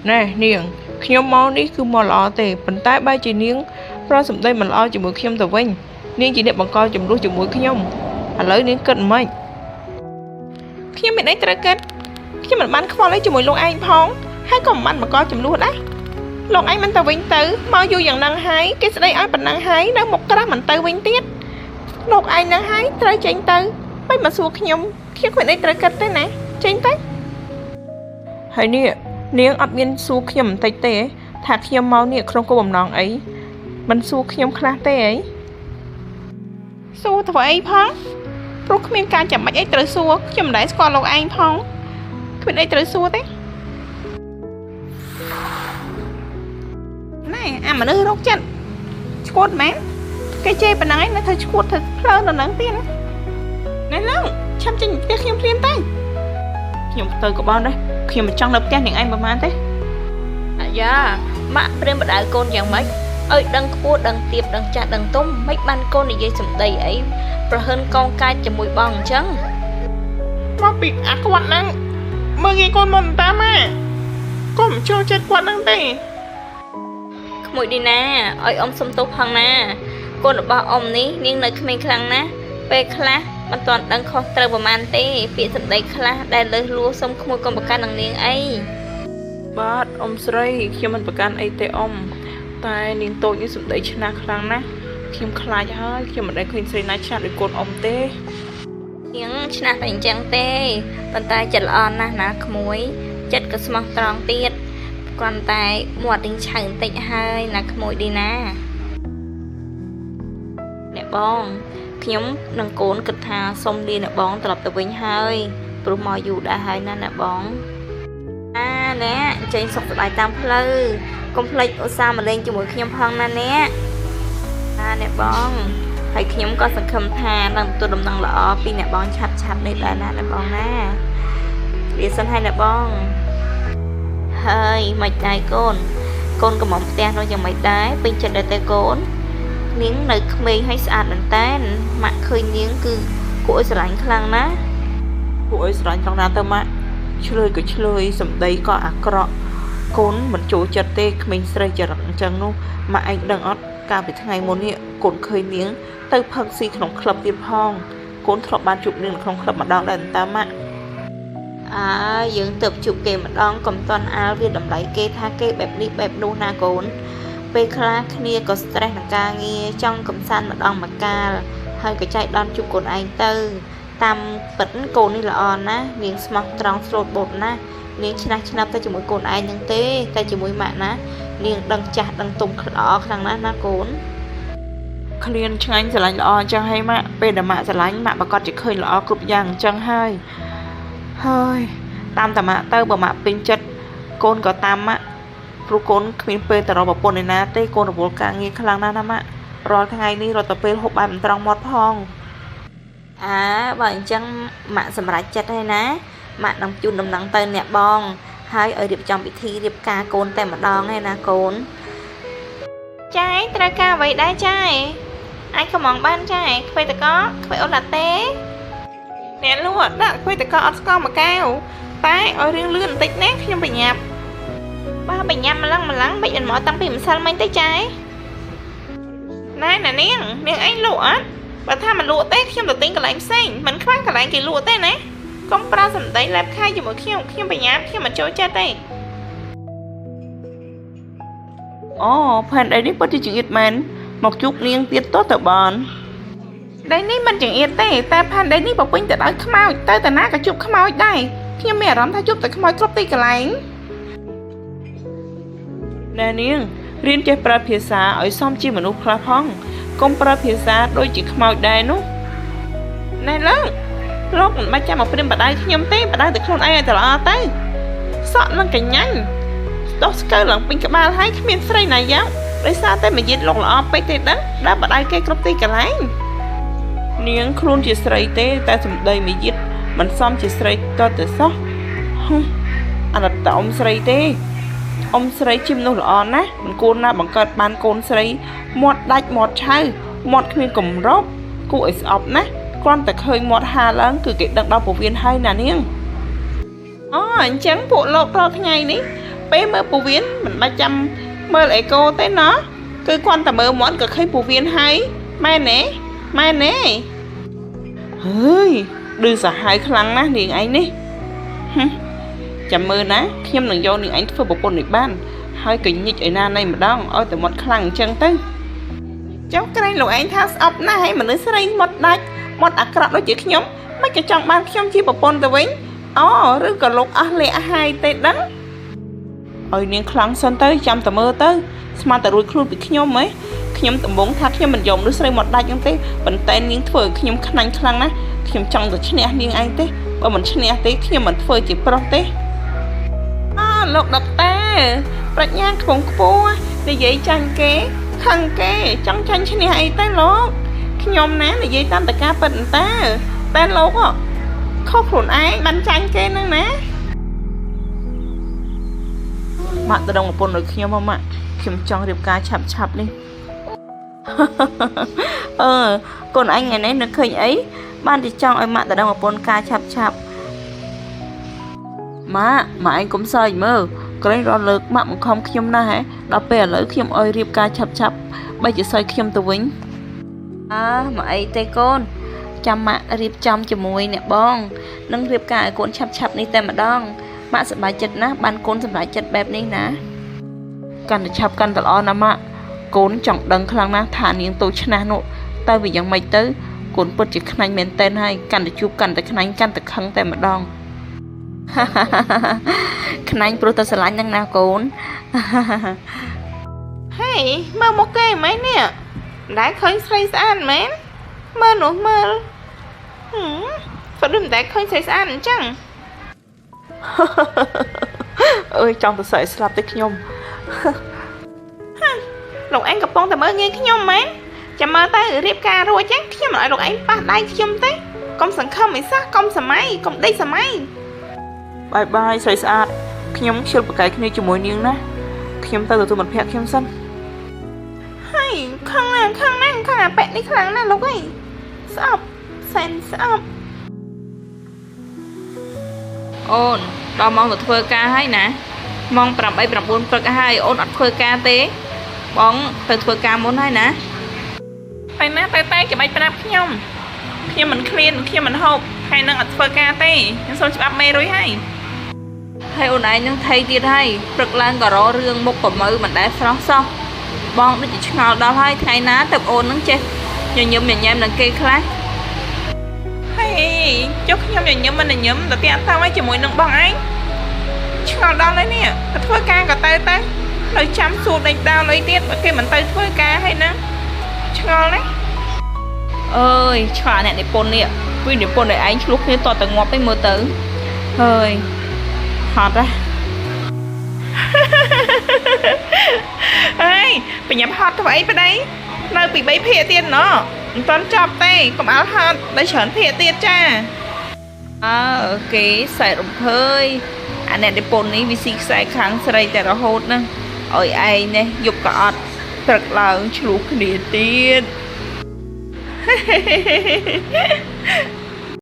ណែនាងខ្ញុំមកនេះគឺមកល្អទេប៉ុន្តែបែរជានាងប្រសម្ដីមិនល្អជាមួយខ្ញុំទៅវិញនាងជាអ្នកបង្កចំនួនជាមួយខ្ញុំឥឡូវនាងគិតមិនខ្ញុំមានអីត្រូវគិតខ្ញុំមិនបានខ្វល់អីជាមួយលោកឯងផងហើយក៏មិនបានបង្កចំនួនដែរលោកឯងមិនទៅវិញទៅមកយូរយ៉ាងហ្នឹងហើយគេស្ដីឲ្យប៉ុណ្ណឹងហើយនៅមុខក្រាស់មិនទៅវិញទៀតលោកឯងហ្នឹងហើយត្រូវចេញទៅមិនមកសួរខ្ញុំគ្មានអីត្រូវគិតទេណាចេញទៅហើយនេះនាងអត់មានសួរខ្ញុំបន្តិចទេថាខ្ញុំមកនេះក្នុងគោលបំណងអីមិនសួរខ្ញុំខ្លះទេអីសួរធ្វើអីផងព្រោះគ្មានការចាំបាច់អីត្រូវសួរខ្ញុំមិនដែលស្គាល់លោកឯងផងគ្មានអីត្រូវសួរទេណែអាមនុស្សរកចិត្តឈួតមែនគេជេរប៉ុណ្ណឹងឯងនៅធ្វើឈួតធ្វើផ្លើនៅនឹងទៀតណែឡើងឆាប់ចេញពីផ្ទះខ្ញុំភ្លាមទៅខ្ញុំទៅក៏បានដែរខ្ញុំមិនចង់នៅផ្ទះនាងឯងប្រហែលទេអាយ៉ាម៉ាក់ព្រាមបដៅកូនយ៉ាងម៉េចឲ្យដឹងខ្ពស់ដឹងទាបដឹងចាស់ដឹងទុំមិនបានកូននិយាយសម្ដីអីប្រហិនកងកាចជាមួយបងអញ្ចឹងមកពីអាគាត់ហ្នឹងមើលងាយកូនមុនតាម៉ាកុំចូលចិត្តគាត់ហ្នឹងទេក្មួយឌីណាឲ្យអ៊ំសុំទោសផងណាកូនរបស់អ៊ំនេះនាងនៅក្មេងខ្លាំងណាស់ពេលខ្លះមិនទាន់ដឹងខុសត្រូវប្រហែលទេពាក្យសម្ដីខ្លះដែលលើសលួសសុំក្មួយកុំប្រកាន់នឹងនាងអីបាទអ៊ំស្រីខ្ញុំមិនប្រកាន់អីទេអ៊ំតែនាងតូចនេះសម្ដីឆ្នះខ្លាំងណាស់ខ្ញុំខ្លាចហើយខ្ញុំមិនដែលឃើញស្រីណាឆ្នះដូចកូនអ៊ំទេនាងឆ្នះតែអញ្ចឹងទេប៉ុន្តែចិត្តល្អណាស់ណាក្មួយចិត្តក៏ស្មោះត្រង់ទៀតគ្រាន់តែមាត់នឹងឆៅបន្តិចហើយណាក្មួយឌីណាអ្នកបងខ្ញុំនឹងកូនគិតថាសុំលាអ្នកបងត្រឡប់ទៅវិញហើយព្រោះមកយូរដែរហើយណាអ្នកបងណែចេញសុខសប្បាយតាមផ្លូវកុំភ្លេចឧស្សាហ៍មកលេងជាមួយខ្ញុំផងណាអ្នកបងហើយខ្ញុំក៏សង្ឃឹមថានឹងទទួលដំណឹងល្អពីអ្នកបងឆាប់នេះដែរណាអ្នកបងណាវាសិនហើយអ្នកបងហើយមិនដែរកូនកំមុំផ្ទះនោះយ៉ាងមិនដែរពេញចិត្តដែរទេកូននាងនៅក្មេងហើយស្អាតមែនតើម៉ាក់ឃើញនាងគឺគួរឲ្យស្រឡាញ់ខ្លាំងណាស់គួរឲ្យស្រឡាញ់ក្នុងណាទៅម៉ាក់ឆ្លើយក៏ឆ្លើយសម្ដីក៏អាក្រក់កូនមិនចូលចិត្តទេក្មេងស្រីចរិតអញ្ចឹងនោះម៉ាក់ឯងដឹងអត់កាលពីថ្ងៃមុននេះកូនឃើញនាងទៅផឹកស៊ីក្នុងក្លឹបទៀតផងកូនធ្លាប់បានជួបនាងក្នុងក្លឹបម្ដងដែរតាម៉ាក់យើងទៅជួបគេម្ដងកុំតន់អាលវាតម្លៃគេថាគេបែបនេះបែបនោះណាកូនពេលខ្លះគ្នាក៏ stress នឹងការងារចង់កំសាន្តម្ដងមកកាលហើយក៏ចៃដន្យជួបកូនឯងទៅតាមពិតកូននេះល្អណាស់នាងស្មោះត្រង់ស្លូតបូតណាស់នាងឆ្នះឆ្នាប់ទៅជាមួយកូនឯងនឹងទេតែជាមួយម៉ាក់ណានាងដឹងចាស់ដឹងទុំល្អខ្លាំងណាស់ណាកូនឃ្លានឆ្ងាញ់ស្រឡាញ់ល្អអញ្ចឹងហើយម៉ាក់ពេលដែលម៉ាក់ស្រឡាញ់ម៉ាក់ប្រកាសជាឃើញល្អគ្រប់យ៉ាងអញ្ចឹងហើយតាមតាម៉ាក់ទៅបើម៉ាក់ពេញចិត្តកូនក៏តាមម៉ាក់ព្រោះកូនគ្មានពេលទៅរកប្រពន្ធឯណាទេកូនរវល់ការងារខ្លាំងណាស់ណាម៉ាក់រាល់ថ្ងៃនេះរត់ទៅពេលហូបបាយមិនត្រង់មាត់ផងបើអញ្ចឹងម៉ាក់សម្រេចចិត្តហើយណាម៉ាក់នឹងជូនដំណឹងទៅអ្នកបងហើយឲ្យរៀបចំពិធីរៀបការកូនតែម្ដងហើយណាកូនចាយត្រូវការអ្វីដែរចាយអាចកំងបានចាយខ្វៃតកខ្វៃអូឡាតេអ្នកលក់ដាក់ខ្វៃតកអត់ស្ករមួយកែវតែឲ្យរៀងលឿនបន្តិចណាខ្ញុំបញ្ញាប់បើបញ្ញាប់ម្លឹងមិនមកតាំងពីម្សិលមិញទេចាយណែនាងឯងលក់អត់បើថាមិនលក់ទេខ្ញុំទៅទិញកន្លែងផ្សេងមិនខ្វះកន្លែងគេលក់ទេណាកុំប្រើសម្ដីឡែបខាយជាមួយខ្ញុំបញ្ញាប់ខ្ញុំមិនចូលចិត្តទេផែនដីនេះពិតជាចង្អៀតមែនមកជួបនាងទៀតទៅបានដីនេះមិនចង្អៀតទេតែផែនដីនេះបំពេញទៅដោយខ្មោចទៅតាណាក៏ជួបខ្មោចដែរខ្ញុំមានអារម្មណ៍ថាជួបតែខ្មោចគ្រប់ទីកន្លែងណែនាងរៀនចេះប្រើភាសាឲ្យសមជាមនុស្សខ្លះផងកុំប្រើភាសាដូចជាខ្មោចដែរនោះណែលោកមិនបាច់ចាំមកព្រាមបដៅខ្ញុំទេបដៅតែខ្លួនឯងឲ្យតែល្អទៅសក់នឹងកញ្ញាញ់ស្ដោះស្កើឡើងពេញក្បាលហើយគ្មានស្រីណាយ៉ាងដោយសារតែមួយយិតលោកល្អពេកទេដឹងដែលបដៅគេគ្រប់ទីកន្លែងនាងខ្លួនជាស្រីទេតែសម្ដីមួយយិតមិនសមជាស្រីតទៅសោះអាណិតតអ៊ំស្រីទេអ៊ំស្រីជាមនុស្សល្អណាស់មិនគួរណាបង្កើតបានកូនស្រីមាត់ដាច់មាត់ឆៅមាត់គ្មានកម្រប់គួរឲ្យស្អប់ណាស់គ្រាន់តែឃើញមាត់ហាឡើងគឺគេដឹងដល់ពោះវៀនហើយណានាងអញ្ចឹងពួកលោករាល់ថ្ងៃនេះ ពេលមើលពូវៀនមិនបាច់ចាំមើលអេកូទេណោះគឺគ្រាន់តែមើលមាត់ក៏ឃើញពូវៀនហើយម៉ែណែហើយឌឺសាហាវខ្លាំងណាស់នាងឯងនេះចាំមើលណាខ្ញុំនឹងយកនាងឯងធ្វើប្រពន្ធនេះបានហើយក៏ញិចឯណានៃម្ដងឲ្យតែមាត់ខ្លាំងអញ្ចឹងទៅចុះក្រែងលោកឯងថាស្អប់ណាស់ហើយមនុស្សស្រីមាត់ដាច់មាត់អាក្រក់ដូចជាខ្ញុំមិនក៏ចង់បានខ្ញុំជាប្រពន្ធទៅវិញអូឬក៏លោកអស់លះហើយទេដឹងឲ្យនាងខ្លាំងសិនទៅចាំតែមើលទៅស្មានតែរួចខ្លួនពីខ្ញុំហ៎ខ្ញុំដំបងថាខ្ញុំមិនយកមនុស្សស្រីមាត់ដាច់ហ្នឹងទេប៉ុន្តែនាងធ្វើឲ្យខ្ញុំខ្លាញ់ខ្លាំងណាស់ខ្ញុំចង់ទៅឈ្នះនាងឯងទេបើមិនឈ្នះទេខ្ញុំមិនធ្វើជាប្រុសទេអូលោកដុកទ័រប្រាជ្ញាខ្ពង់ខ្ពស់និយាយចាញ់គេខឹងគេចង់ចាញ់ឈ្នះអីទៅលោកខ្ញុំណានិយាយតាមតកាពិតតែលោកខុសខ្លួនឯងបានចាញ់គេហ្នឹងណាម៉ាក់ទៅដងប្រពន្ធដូចខ្ញុំម៉ាក់ខ្ញុំចង់រៀបការឆាប់នេះកូនអញថ្ងៃនេះនឹកឃើញអីបានតែចង់ឲ្យម៉ាក់ទៅដងប្រពន្ធការឆាប់ម៉ាក់ឯងកុំសើចមើលក្រែងរត់លើកម៉ាក់បង្ខំខ្ញុំណាស់ហ៎ដល់ពេលឥឡូវខ្ញុំឲ្យរៀបការឆាប់បើជាសើចខ្ញុំទៅវិញមកអីទេកូនចាំម៉ាក់រៀបចំជាមួយអ្នកបងនឹងរៀបការឲ្យកូនឆាប់នេះតែម្ដងម៉ាក់សប្បាយចិត្តណាស់បានកូនសម្រេចចិត្តបែបនេះណាកាន់តែឆាប់កាន់តែល្អណាម៉ាក់កូនចង់ដឹងខ្លាំងណាស់ថានាងតូចឆ្នះនោះតើវាយ៉ាងម៉េចទៅកូនពិតជាខ្នាញ់មែនតែនហើយកាន់តែជួបកាន់តែខ្នាញ់កាន់តែខឹងតែម្ដងខ្នាញ់ព្រោះតែស្រឡាញ់ហ្នឹងណាកូនហេមើលមកគេមែននេះដែលឃើញស្រីស្អាតមែនមើលនោះមើលហ្វឹកមិនដែលឃើញស្រីស្អាតអញ្ចឹងអើយចង់ទៅសើចស្លាប់ទេខ្ញុំលោកឯងកំពុងតែមើលងាយខ្ញុំមែនចាំមើលទៅរៀបការរួចចឹងខ្ញុំមិនឲ្យលោកឯងប៉ះដៃខ្ញុំទេកុំសង្ឃឹមអីសោះកុំសម័យកុំដេកសម័យបាយស្រីស្អាតខ្ញុំខ្ជិលប្រកែកគ្នាជាមួយនាងណាខ្ញុំទៅទទួលមិត្តភក្តិខ្ញុំសិនហើយខឹងណាស់ខឹងអាប៉ែនេះខ្លាំងណាស់លោកអើយស្អប់សែនស្អប់អូនដល់ម៉ោងទៅធ្វើការហើយណាម៉ោង 8-9 ព្រឹកហើយអូនអត់ធ្វើការទេបងទៅធ្វើការមុនហើយណាតែណាតែចាំបាច់ប្រាប់ខ្ញុំមិនឃ្លានខ្ញុំមិនហូបហើយនឹងអត់ធ្វើការទេខ្ញុំសូមច្បាប់មេរួយហើយអូនឯងនឹងថៃទៀតហើយព្រឹកឡើងក៏រករឿងមុខប្រមើមិនដែលស្រស់សោះបងដូចជាឆ្ងល់ដល់ហើយថ្ងៃណាទៅអូននឹងចេះញញឹមញញែមនឹងគេខ្លះហើយចុះខ្ញុំញញឹមមិនញញឹមទៅទៀតទៅឲ្យជាមួយនឹងបងឯងឆ្ងល់ដល់ហើយនេះទៅធ្វើការក៏ទៅហើយចាំសួរដេញដោលអីទៀតបើគេមិនទៅធ្វើការហើយណាឆ្ងល់ណាអើយឆ្លាអ្នកនិពន្ធនេះពីនិពន្ធឲ្យឯងឆ្លោះគ្នាតតែងាប់ឯងមើលទៅហើយហត់ហ៎អើយបញ្ញាហត់ធ្វើអីប្តីនៅពី3ភាគទៀតណោះមិនទាន់ចប់ទេកុំអល់ហត់ដល់ច្រើនភាគទៀតចាគេសែករំភើយអាអ្នកនិពន្ធនេះវាស៊ីខ្សែខាងស្រីតែរហូតណាឲ្យឯងនេះយប់ក៏អត់ព្រឹកឡើងឆ្លោះគ្នាទៀត